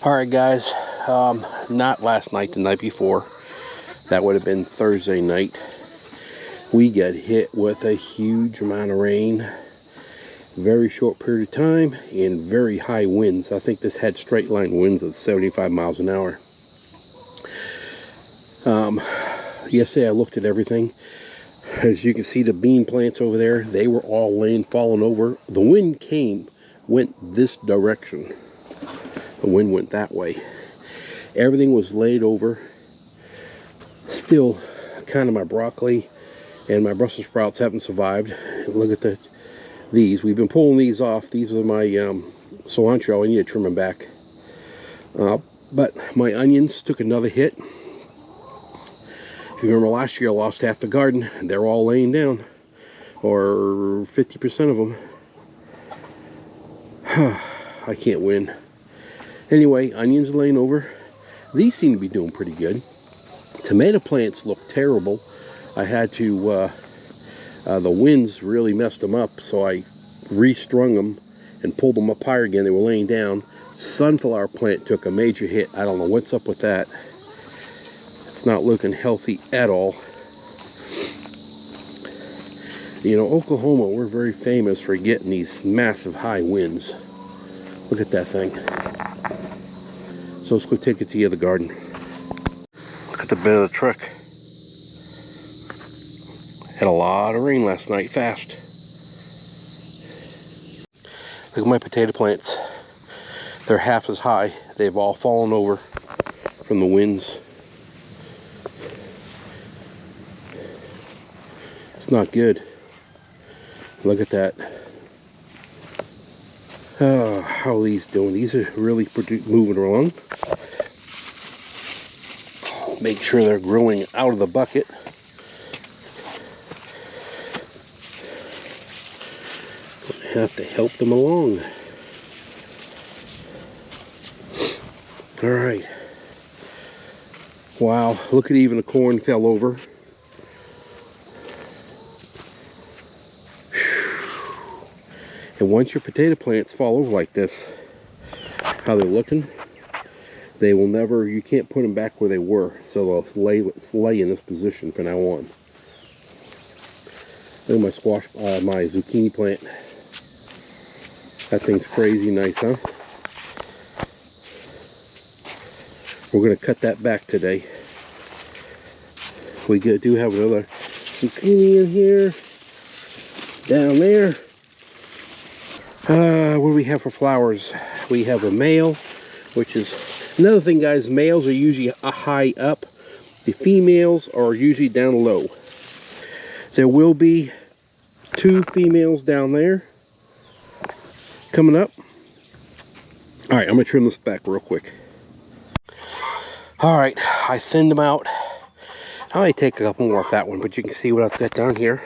Alright guys, not last night, the night before, that would have been Thursday night, we got hit with a huge amount of rain, very short period of time, and very high winds. I think this had straight line winds of 75 miles an hour. Yesterday I looked at everything. As you can see, the bean plants over there, they were all falling over. The wind went this direction. The wind went that way. Everything was laid over. Still, kind of my broccoli and my Brussels sprouts haven't survived. Look at these. We've been pulling these off. These are my cilantro. I need to trim them back. But my onions took another hit. If you remember last year, I lost half the garden. They're all laying down, or 50% of them. I can't win. Anyway, onions are laying over. These seem to be doing pretty good. Tomato plants look terrible. I had to, the winds really messed them up, so I restrung them and pulled them up higher again. They were laying down. Sunflower plant took a major hit. I don't know what's up with that. It's not looking healthy at all. You know, Oklahoma, we're very famous for getting these massive high winds. Look at that thing. So let's go take it to the other garden. Look at the bed of the truck. Had a lot of rain last night, fast. Look at my potato plants. They're half as high. They've all fallen over from the winds. It's not good. Look at that. Oh, how are these doing? These are really moving along. Make sure they're growing out of the bucket. Gonna have to help them along. All right. Wow, look at, even the corn fell over. And once your potato plants fall over like this, how they're looking, they will never, you can't put them back where they were. So they'll lay in this position from now on. Look at my squash, my zucchini plant. That thing's crazy nice, huh? We're going to cut that back today. We do have another zucchini in here. Down there. What do we have for flowers? We have a male, which is another thing, guys. Males are usually high up. The females are usually down low. There will be 2 females down there coming up. All right, I'm gonna trim this back real quick. All right, I thinned them out. I might take a couple more off that one, but you can see what I've got down here.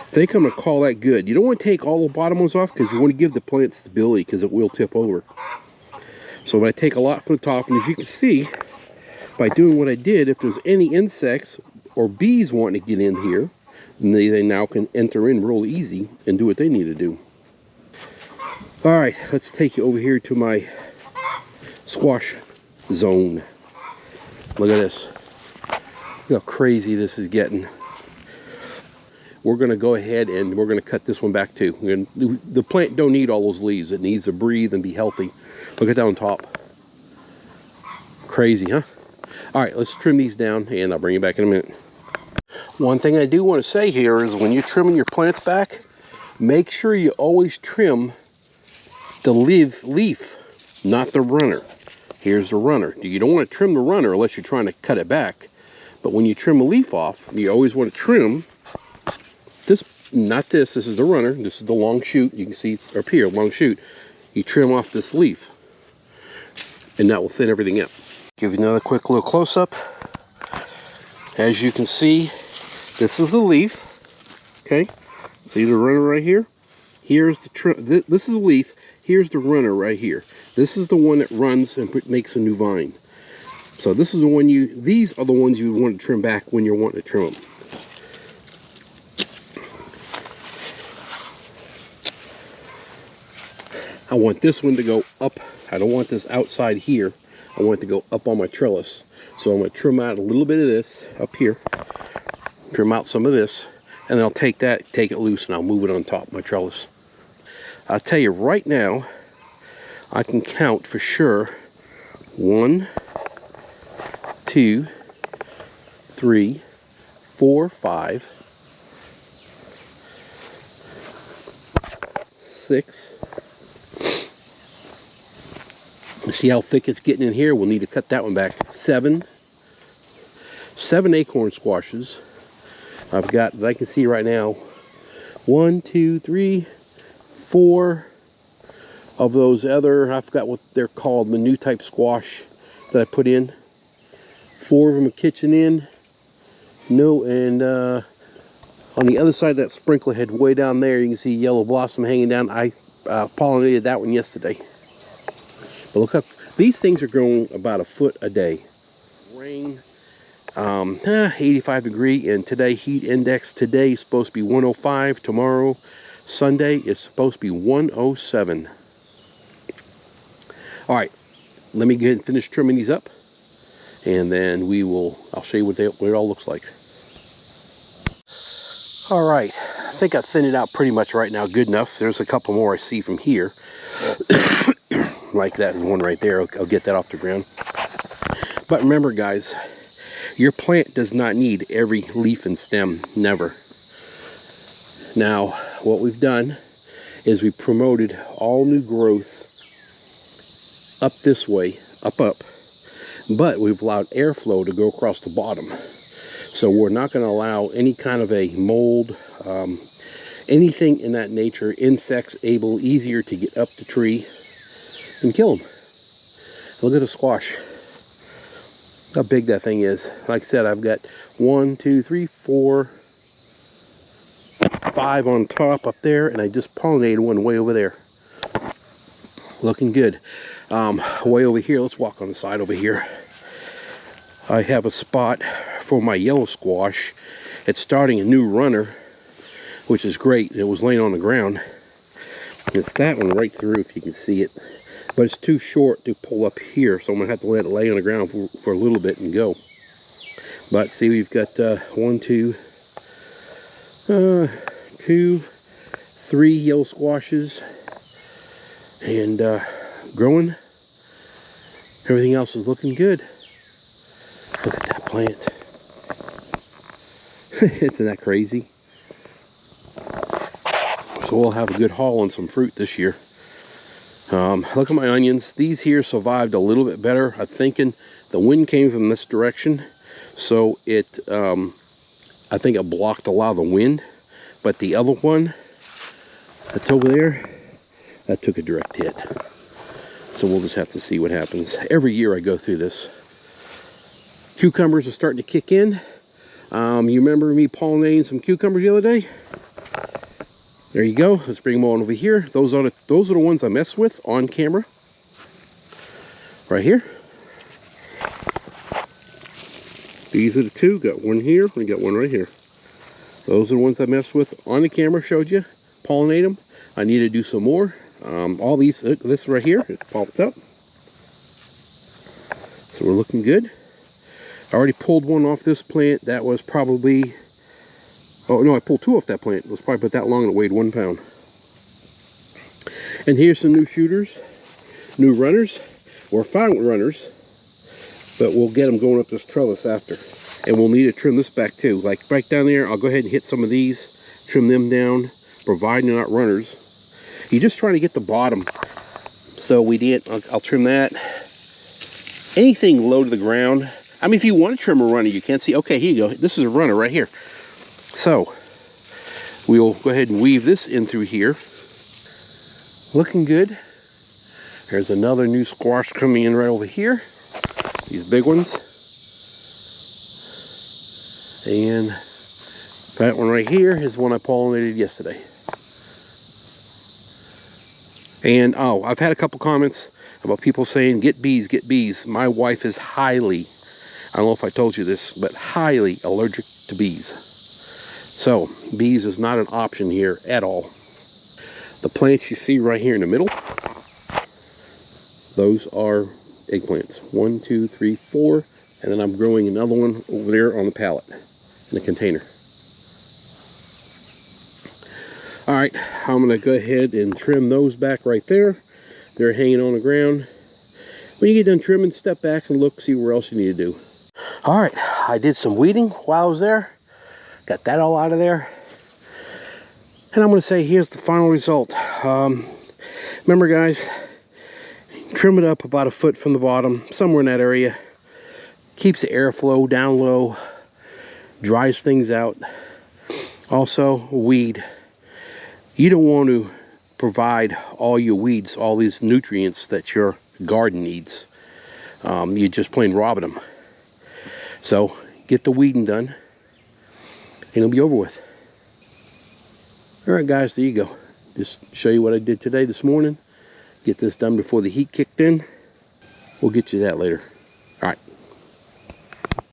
I think I'm going to call that good. You don't want to take all the bottom ones off because you want to give the plant stability, because it will tip over. So I take a lot from the top, and as you can see, by doing what I did, if there's any insects or bees wanting to get in here, they now can enter in real easy and do what they need to do. All right, let's take you over here to my squash zone. Look at this. Look how crazy this is getting. We're going to go ahead and we're going to cut this one back too. The plant don't need all those leaves. It needs to breathe and be healthy. Look at that on top. Crazy, huh? All right, let's trim these down and I'll bring you back in a minute. One thing I do want to say here is when you're trimming your plants back, make sure you always trim the leaf, not the runner. Here's the runner. You don't want to trim the runner unless you're trying to cut it back. But when you trim a leaf off, you always want to trim this, not this. This is the runner. This is the long shoot. You can see it's up here, long shoot. You trim off this leaf, and that will thin everything up. Give you another quick little close-up. As you can see, this is the leaf. Okay, see the runner right here? Here's the trim. This is the leaf. Here's the runner right here. This is the one that runs and makes a new vine. So this is the one these are the ones you would want to trim back when you're wanting to trim them. I want this one to go up. I don't want this outside here. I want it to go up on my trellis. So I'm going to trim out a little bit of this up here. Trim out some of this. And then I'll take it loose, and I'll move it on top of my trellis. I'll tell you right now, I can count for sure 1, 2, 3, 4, 5, 6. See how thick it's getting in here? We'll need to cut that one back. 7 acorn squashes. I've got, that I can see right now, 1, 2, 3, 4 of those other, I forgot what they're called, the new type squash that I put in. 4 of them are kitchen in. No, and on the other side of that sprinkler head way down there, you can see yellow blossom hanging down. I pollinated that one yesterday. But look up, these things are growing about a foot a day. Rain, 85 degree, and today heat index today is supposed to be 105. Tomorrow, Sunday, is supposed to be 107. All right, let me go ahead and finish trimming these up, and then I'll show you what it all looks like. All right, I think I've thinned it out pretty much right now, good enough. There's a couple more I see from here. Like that one right there, I'll get that off the ground. But remember guys, your plant does not need every leaf and stem, never. Now, what we've done is we promoted all new growth up this way, up, but we've allowed airflow to go across the bottom. So we're not going to allow any kind of a mold, anything in that nature, insects easier to get up the tree and kill them. Look at the squash, how big that thing is. Like I said, I've got 1, 2, 3, 4, 5 on top up there, and I just pollinated one way over there. Looking good. Way over here, let's walk on the side over here. I have a spot for my yellow squash. It's starting a new runner, which is great. It was laying on the ground. It's that one right through, if you can see it. But it's too short to pull up here, so I'm gonna have to let it lay on the ground for a little bit and go. But see, we've got 1, 2, 2, 3 yellow squashes, and growing. Everything else is looking good. Look at that plant. Isn't that crazy? So we'll have a good haul on some fruit this year. Look at my onions. These here survived a little bit better. I'm thinking the wind came from this direction, so it I think it blocked a lot of the wind. But the other one that's over there, that took a direct hit. So we'll just have to see what happens. Every year I go through this. Cucumbers are starting to kick in. You remember me pollinating some cucumbers the other day? There you go. Let's bring them on over here. Those are the ones I mess with on camera. Right here. These are the 2. Got one here. We got one right here. Those are the ones I messed with on the camera. Showed you. Pollinate them. I need to do some more. All these. This right here. It's popped up. So we're looking good. I already pulled one off this plant. That was probably... Oh, no, I pulled 2 off that plant. It was probably about that long and it weighed 1 pound. And here's some new shooters. New runners. We're fine with runners. But we'll get them going up this trellis after. And we'll need to trim this back too. Like right down there, I'll go ahead and hit some of these. Trim them down. Providing they're not runners. You're just trying to get the bottom. So we did. I'll trim that. Anything low to the ground. I mean, if you want to trim a runner, you can. See, okay, here you go. This is a runner right here. So, we'll go ahead and weave this in through here. Looking good. There's another new squash coming in right over here. These big ones. And that one right here is one I pollinated yesterday. And, oh, I've had a couple comments about people saying, get bees, get bees. My wife is highly, I don't know if I told you this, but highly allergic to bees. So, bees is not an option here at all. The plants you see right here in the middle, Those are eggplants. 1, 2, 3, 4. And then I'm growing another one over there on the pallet in a container. All right, I'm gonna go ahead and trim those back right there. They're hanging on the ground. When you get done trimming, step back and look, see where else you need to do. All right, I did some weeding while I was there. Got that all out of there. And I'm gonna say, here's the final result. Remember guys, trim it up about a foot from the bottom, somewhere in that area. Keeps the airflow down low, dries things out. Also, weed. You don't want to provide all your weeds, all these nutrients that your garden needs. You're just plain robbing them. So, get the weeding done, and it'll be over with. Alright guys, there you go. Just show you what I did today, this morning. Get this done before the heat kicked in. We'll get you that later. Alright.